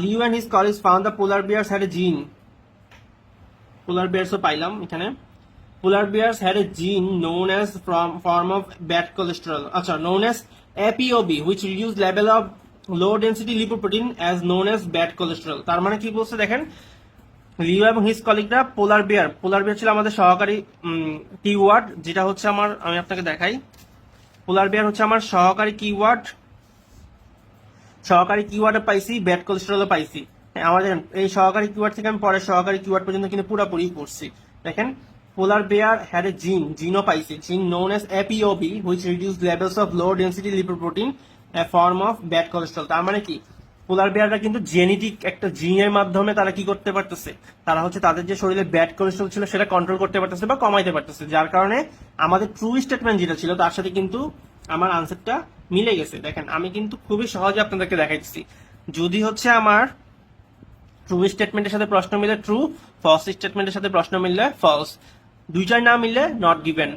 Liu and his colleagues found the polar bears had a gene, polar বিয়ার্সও পাইলাম এখানে। পোলার বিয়ার্স হ্যাড এ জিন known as form of bad cholesterol, আচ্ছা known as APOB which reduce level of low density lipoprotein as known as bad cholesterol। তার মানে কি বলছে দেখেন, লিও এবং হিজ কলিগরা পোলার বিয়ার ছিল আমাদের সহকারী কিওয়ার্ড, যেটা হচ্ছে আমার, আমি আপনাকে দেখাই, পোলার বিয়ার হচ্ছে আমার সহকারী কিওয়ার্ডে পাইছি, ব্যাড কোলেস্টেরলও পাইছি। আমাদের এই সহকারী কিওয়ার্ড থেকে আমি পরের সহকারী কিওয়ার্ড পর্যন্ত কিন্তু পুরোপুরি করছি। দেখেন পোলার বিয়ার হ্যাড এ জিনও পাইছি, জিন known as APOB which reduce levels of low density lipoprotein a form of bad cholesterol। তার মানে কি পোলার বিয়াররা কিন্তু জেনেটিক একটা জিনের মাধ্যমে তারা কি করতে পারতেছে, তারা হচ্ছে তাদের যে শরীরে ব্যাড কোলেস্ট্রল ছিল সেটা কন্ট্রোল করতে পারতেছে বা কমাইতে পারতেছে, যার কারণে আমাদের ট্রু স্টেটমেন্ট যেটা ছিল তার সাথে কিন্তু আমার আনসারটা মিলে গেছে। দেখেন আমি কিন্তু খুবই সহজে আপনাদেরকে দেখাইছি, যদি হচ্ছে আমার ট্রু স্টেটমেন্টের সাথে প্রশ্ন মিলে ট্রু, ফলস স্টেটমেন্টের সাথে প্রশ্ন মিললে ফলস, দুইটার না মিললে নট গিভেন।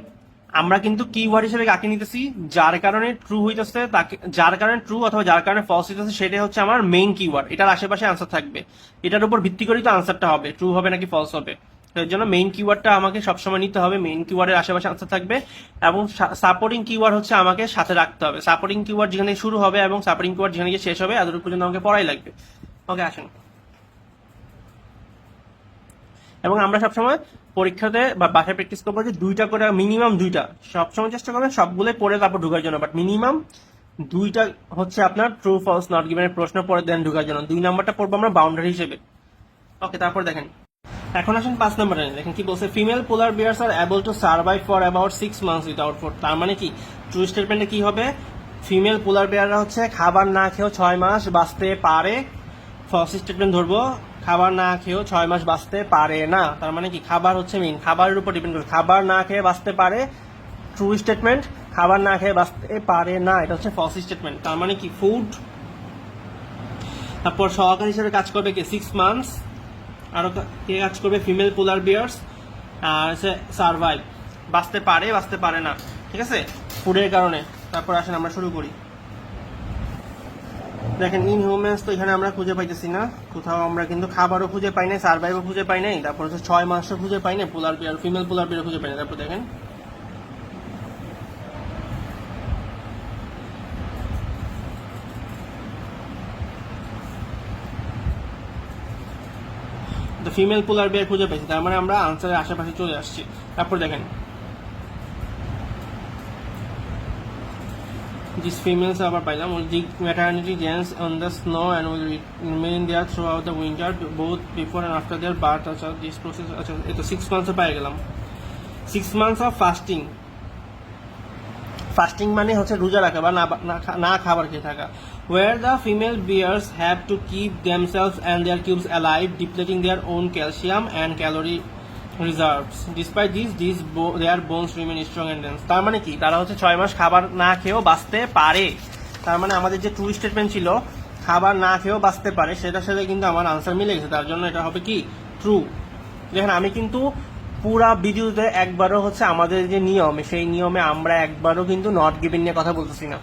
আমরা কিন্তু কিওয়ার্ড হিসেবে কাকে নিতেছি, যার কারণে ট্রু হইতেছে তাকে, যার কারণে ট্রু অথবা যার কারণে ফলস হইতেছে সেটাই হচ্ছে আমার মেইন কিওয়ার্ড, এটার আশেপাশে আনসার থাকবে, এটার উপর ভিত্তি করেই তো আনসারটা হবে, ট্রু হবে নাকি ফলস হবে। এর জন্য মেইন কিওয়ার্ডটা আমাকে সবসময় নিতে হবে, মেইন কিওয়ার্ডের আশেপাশে আনসার থাকবে, এবং সাপোর্টিং কিওয়ার্ড হচ্ছে আমাকে সাথে রাখতে হবে। সাপোর্টিং কিওয়ার্ড যেখানে শুরু হবে এবং সাপোর্টিং কিওয়ার্ড যেখানে গিয়ে শেষ হবে এতটুকু পর্যন্ত আমাকে পড়াই লাগবে। ওকে আসেন, এবং আমরা সবসময় পরীক্ষাতে বা বাসায় প্র্যাকটিস করবো যে দুইটা করে, মিনিমাম দুইটা, সবসময় চেষ্টা করবেন সবগুলোই পড়ে তারপর ঢুকার জন্য, বাট মিনিমাম দুইটা হচ্ছে আপনার ট্রু ফলস নট গিভেনের প্রশ্ন পড়ে দেন ঢুকার জন্য। 2 নাম্বারটা পড়বো আমরা বাউন্ডারি হিসেবে। ওকে, তারপর দেখেন এখন আসেন 5 নম্বরে, দেখেন কি বলছে, female polar bears are able to survive for about 6 months without food. তার মানে কি ট্রু স্টেটমেন্টে কি হবে, ফিমেল পোলার বিয়াররা হচ্ছে খাবার না খেয়েও 6 মাস বাঁচতে পারে। ফলস স্টেটমেন্ট ধরবো, খাবার না খেয়েও 6 মাস বাঁচতে পারে না। তার মানে কি খাবার হচ্ছে মেইন, খাবারের উপর ডিপেন্ড করে, খাবার না খেয়ে বাঁচতে পারে ট্রু স্টেটমেন্ট, খাবার না খেয়ে বাঁচতে পারে না এটা হচ্ছে ফলস স্টেটমেন্ট। তার মানে কি ফুড, তারপর সহকারী হিসেবে কাজ করবে কি 6 মান্থস, আরো কে কাজ করবে ফিমেল পোলার বিয়ার্স, আর হচ্ছে সার্ভাইভ, বাঁচতে পারে বাঁচতে পারে না, ঠিক আছে ফুডের কারণে। তারপর আসেন আমরা শুরু করি। দেখেন ইনহিউম্যানস তো এখানে আমরা খুঁজে পাইতেছি না কোথাও, আমরা কিন্তু খাবারও খুঁজে পাই নাই, সার্ভাইভও খুঁজে পাই নাই, তারপর হচ্ছে 6 মাসও খুঁজে পাই নাই, পোলার বিয়ার ফিমেল পোলার বিয়ার খুঁজে পাই না। তারপর দেখেন ফিমেল পোলার বিয়ার খুঁজে পাইছি, তার মানে আমরা আনসারের আশেপাশে চলে আসছি। তারপর দেখেন these females আবার পাইলাম, will dig maternity gents on the snow and will remain there throughout the winter both before and after their birth। আচ্ছা this process, আচ্ছা এটা 6 মান্থস পাই গেলাম। 6 মান্থস অফ ফাস্টিং, ফাস্টিং মানে হচ্ছে রোজা রাখা বা না খাবার খেয়ে থাকা। where the female bears have to keep themselves and their cubes alive depleting their own calcium and calorie reserves despite their bones remain strong and dense। তার মানে কি তারা হচ্ছে 6 মাস খাবার না খেয়েও বাঁচতে পারে। তার মানে আমাদের যে ট্রু স্টেটমেন্ট ছিল খাবার না খেয়েও বাঁচতে পারে, সেটার সাথে কিন্তু আমার আনসার মিলে গেছে, তার জন্য এটা হবে কি ট্রু। দেখেন আমি কিন্তু পুরা ভিডিওতে একবারও হচ্ছে আমাদের যে নিয়ম সেই নিয়মে আমরা একবারও কিন্তু নট গিভেন নিয়ে কথা বলতেছি না।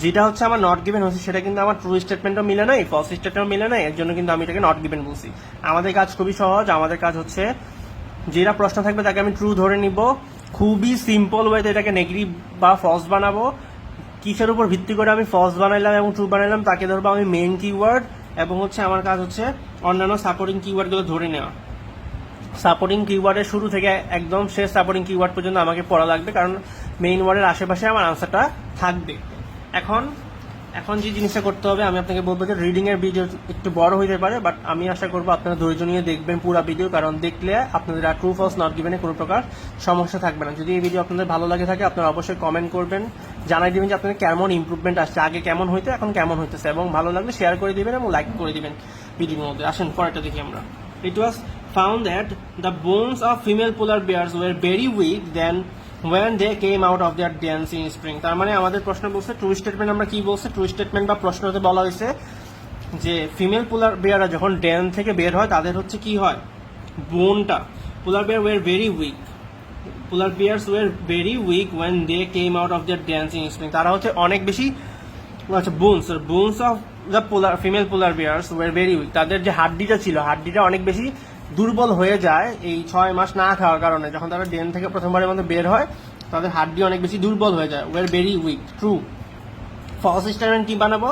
যেটা হচ্ছে আমার নট গিভেন হচ্ছে সেটা কিন্তু আমার ট্রু স্টেটমেন্টও মিলে নাই, ফলস স্টেটমেন্টও মিলে নাই, এর জন্য কিন্তু আমি এটাকে নট গিভেন বলছি। আমাদের কাজ খুবই সহজ, আমাদের কাজ হচ্ছে যেটা প্রশ্ন থাকবে তাকে আমি ট্রু ধরে নিব, খুবই সিম্পল ওয়েতে এটাকে নেগেটিভ বা ফলস বানাবো। কিসের উপর ভিত্তি করে আমি ফলস বানাইলাম এবং ট্রু বানাইলাম তাকে ধরবো আমি মেইন কিওয়ার্ড, এবং হচ্ছে আমার কাজ হচ্ছে অন্যান্য সাপোর্টিং কিওয়ার্ডগুলো ধরে নেওয়া। সাপোর্টিং কিওয়ার্ডের শুরু থেকে একদম শেষ সাপোর্টিং কিওয়ার্ড পর্যন্ত আমাকে পড়া লাগবে, কারণ মেইন ওয়ার্ডের আশেপাশে আমার আনসারটা থাকবে। এখন এখন যে জিনিসটা করতে হবে, আমি আপনাকে বলবো যে রিডিং এর ভিডিও একটু বড় হইতে পারে, বাট আমি আশা করবো আপনারা ধৈর্য নিয়ে দেখবেন পুরো ভিডিও, কারণ দেখলে আপনাদের আর ট্রু ফলস নট গিভেনে কোনো প্রকার সমস্যা থাকবে না। যদি এই ভিডিও আপনাদের ভালো লাগে থাকে আপনারা অবশ্যই কমেন্ট করবেন, জানাই দিবেন যে আপনাদের কেমন ইমপ্রুভমেন্ট আসছে, আগে কেমন হইতো এখন কেমন হইতেছে, এবং ভালো লাগলে শেয়ার করে দিবেন এবং লাইক করে দিবেন ভিডিওর মধ্যে। আসেন পরেরটা দেখি আমরা। ইট ওয়াজ found that the bones of female polar bears were very weak then when they came out of their dens in spring। তার মানে আমাদের প্রশ্ন বলছে ট্রু স্টেটমেন্ট, আমরা কি বলছে ট্রু স্টেটমেন্ট বা প্রশ্নতে বলা হয়েছে যে ফিমেল পোলার বিয়াররা যখন ডেন থেকে বের হয় তাদের হচ্ছে কি হয়, বোনটা, polar bear were very weak, polar bears were very weak when they came out of their dens in spring. তারা হচ্ছে অনেক বেশি, আচ্ছা bones of the polar female polar bears were very weak, তাদের যে হাড্ডিটা ছিল হাড্ডিটা অনেক বেশি দুর্বল হয়ে যায় এই 6 মাস না খাওয়ার কারণে। যখন তারা ডেন থেকে প্রথমবারের মধ্যে বের হয় তাদের হাড্ডি অনেক বেশি দুর্বল হয়ে যায়, were very weak true. False statement কি বানাবো,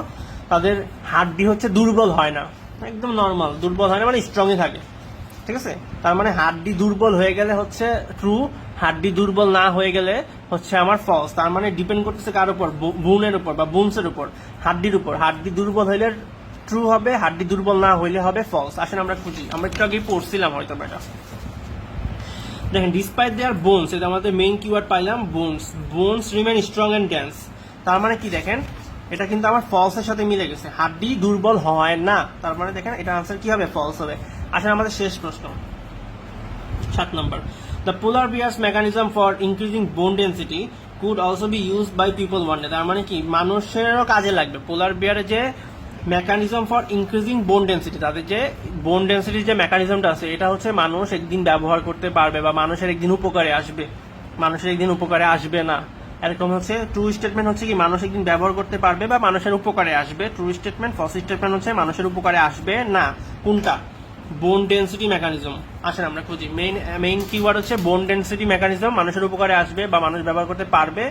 তাদের হাড্ডি হচ্ছে দুর্বল হয় না, একদম নর্মাল, দুর্বল হয় না মানে স্ট্রংই থাকে, ঠিক আছে। তার মানে হাড্ডি দুর্বল হয়ে গেলে হচ্ছে ট্রু, হাড্ডি দুর্বল না হয়ে গেলে হচ্ছে আমার ফলস। তার মানে ডিপেন্ড করতেছে কার উপর, বোনের উপর বা বোনসের উপর, হাড্ডির উপর। হাড্ডি দুর্বল হইলে ট্রু হবে, হাড্ডি দুর্বল না হইলে হবে ফলস। আসেন আমরা খুঁজি, আমরা একটু আগে পড়ছিলাম হয়তো এটা। দেখেন ডিসপাইট দেয়ার বোনস, এটা আমাদের মেইন কিওয়ার্ড পাইলাম bones, bones remain strong and dense. তার মানে কি দেখেন এটা কিন্তু আমার ফলসের সাথে মিলে গেছে, হাড্ডি দুর্বল হয় না, তার মানে দেখেন এটা আনসার কি হবে, ফলস হবে। আসেন আমাদের শেষ প্রশ্ন 7 নম্বর। The polar bears mechanism for increasing bone density could also be used by people one day. তার মানে কি মানুষেরও কাজে লাগবে পোলার বিয়ারের যে mechanism for increasing bone density, তাদের যে বোন ডেন্সিটির যে মেকানিজমটা আছে এটা হচ্ছে মানুষ একদিন ব্যবহার করতে পারবে বা মানুষের একদিন উপকারে আসবে, মানুষের একদিন উপকারে আসবে না, এরকম হচ্ছে ট্রু স্টেটমেন্ট হচ্ছে কি মানুষ একদিন ব্যবহার করতে পারবে বা মানুষের উপকারে আসবে ট্রু স্টেটমেন্ট। ফলস স্টেটমেন্ট হচ্ছে মানুষের উপকারে আসবে না, কোনটা, বোন ডেন্সিটি মেকানিজম। আসেন আমরা খুঁজি, মেইন কিওয়ার্ড হচ্ছে বোন ডেন্সিটি মেকানিজম, মানুষের উপকারে আসবে বা মানুষ ব্যবহার করতে পারবে,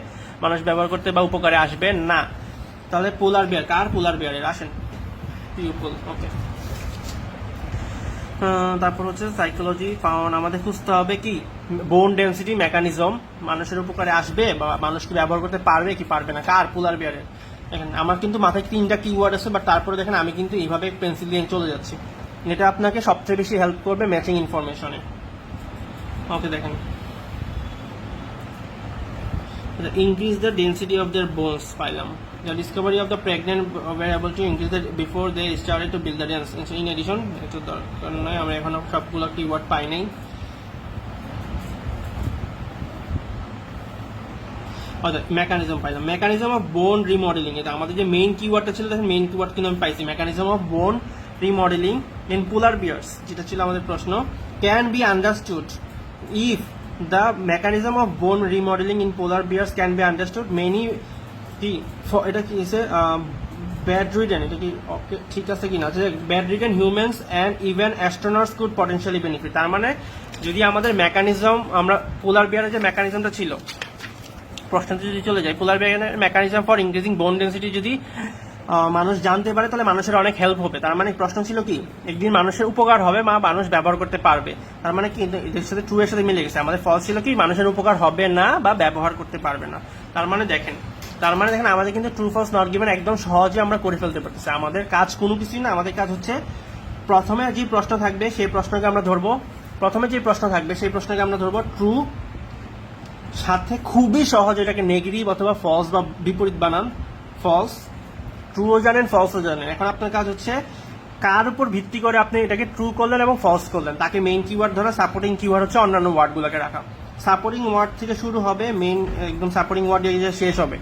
মানুষ ব্যবহার করতে বা উপকারে আসবে না। তাহলে পোলার বিয়ার, কার পোলার বিয়ারের, আসেন পিপল, ওকে। তারপর হচ্ছে সাইকোলজি ফাউন্ড, আমাদের খুঁজতে হবে কি বোন ডেন্সিটি মেকানিজম, মানুষের উপকারে আসবে বা মানুষকে ব্যবহার করতে পারবে কি পারবে না, কার, পোলার বিয়ারের। দেখেন আমার কিন্তু মাথায় 3টা কিওয়ার্ড আছে, বাট তারপরে দেখেন আমি কিন্তু এইভাবে পেন্সিল দিয়ে চলে যাচ্ছি, এটা আপনাকে সবচেয়ে বেশি হেল্প করবে ম্যাচিং ইনফরমেশনে। ওকে, দেখেন increase the density of their bones পাইলাম। The discovery of the pregnant were able to increase the before they started to build the density. In addition, এটা দরকার নয়, আমরা এখনো সবগুলো কিওয়ার্ড পাই নাই। মেকানিজম পাইলাম, মেকানিজম অফ বোন রিমডেলিং, এটা আমাদের যে মেইন কিওয়ার্ডটা ছিল, দেখেন মেইন কিওয়ার্ড কিন্তু আমি পাইছি, mechanism of bone remodelling in polar bears, যেটা ছিল আমাদের প্রশ্ন। Can be understood if the mechanism of bone remodeling in polar bears can be understood many এটা কি আছে bedridden, এটা কি ওকে ঠিক আছে কিনা, bedridden humans and even astronauts could potentially benefit। তার মানে যদি আমাদের মেকানিজম, আমরা পোলার বিয়ারের যে মেকানিজমটা ছিল, প্রশ্নটা যদি চলে যায়, পোলার বিয়ারের mechanism for increasing bone density যদি মানুষ জানতে পারে তাহলে মানুষের অনেক হেল্প হবে। তার মানে প্রশ্ন ছিল কি, একদিন মানুষের উপকার হবে বা মানুষ ব্যবহার করতে পারবে। তার মানে কি এদের সাথে ট্রু এর সাথে মিলে গেছে। আমাদের ফলস ছিল কি, মানুষের উপকার হবে না বা ব্যবহার করতে পারবে না। তার মানে দেখেন আমাদের কিন্তু ট্রু ফলস নট গিভেন একদম সহজে আমরা করে ফেলতে পারতেছি। আমাদের কাজ কোনো কিছুই না, আমাদের কাজ হচ্ছে প্রথমে যে প্রশ্ন থাকবে সেই প্রশ্নকে আমরা ধরবো, ট্রু, সাথে খুবই সহজ এটাকে নেগেটিভ অথবা ফলস বা বিপরীত বানান, ফলস, ট্রুও জানেন ফলসও জানেন। এখন আপনার কাজ হচ্ছে কার উপর ভিত্তি করে আপনি এটাকে ট্রু করলেন এবং ফলস করলেন, তাকে মেইন কিওয়ার্ড ধরা, সাপোর্টিং কিওয়ার্ড হচ্ছে অন্যান্য ওয়ার্ডগুলোকে রাখা। সাপোর্টিং ওয়ার্ড থেকে শুরু হবে, মেইন একদম সাপোর্টিং ওয়ার্ড দিয়ে শেষ হবে।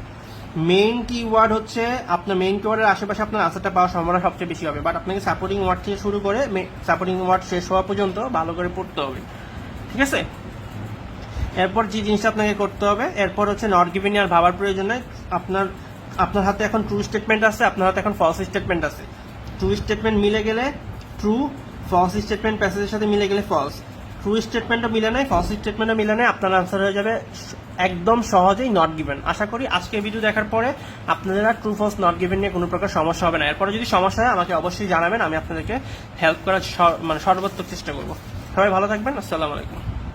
মেইন কিওয়ার্ড হচ্ছে আপনার মেইন কিওয়ার্ডের আশেপাশে আপনার আনসারটা পাওয়ার সম্ভাবনা সবচেয়ে বেশি হবে, বাট আপনাকে সাপোর্টিং ওয়ার্ড থেকে শুরু করে সাপোর্টিং ওয়ার্ড শেষ হওয়া পর্যন্ত ভালো করে পড়তে হবে, ঠিক আছে? এরপর যে জিনিসটা আপনাকে করতে হবে, এরপর হচ্ছে নট গিভেন আর ভাবার প্রয়োজন নেই। আপনার হাতে এখন ট্রু স্টেটমেন্ট আছে, আপনার হাতে এখন ফলস স্টেটমেন্ট আছে। ট্রু স্টেটমেন্ট মিলে গেলে ট্রু, ফলস স্টেটমেন্ট প্যাসেজের সাথে মিলে গেলে ফলস। ট্রু স্টেটমেন্টও মিলে নেয়, ফলস স্টেটমেন্টও মিলে নেয়, আপনার আনসার হয়ে যাবে একদম সহজেই নট গিভেন। আশা করি আজকের ভিডিও দেখার পরে আপনাদের আর ট্রু ফলস নট গিভেন নিয়ে কোনো প্রকার সমস্যা হবে না। এরপরে যদি সমস্যা হয় আমাকে অবশ্যই জানাবেন, আমি আপনাদেরকে হেল্প করার সর্বোত্তম চেষ্টা করবো। সবাই ভালো থাকবেন, আসসালামু আলাইকুম।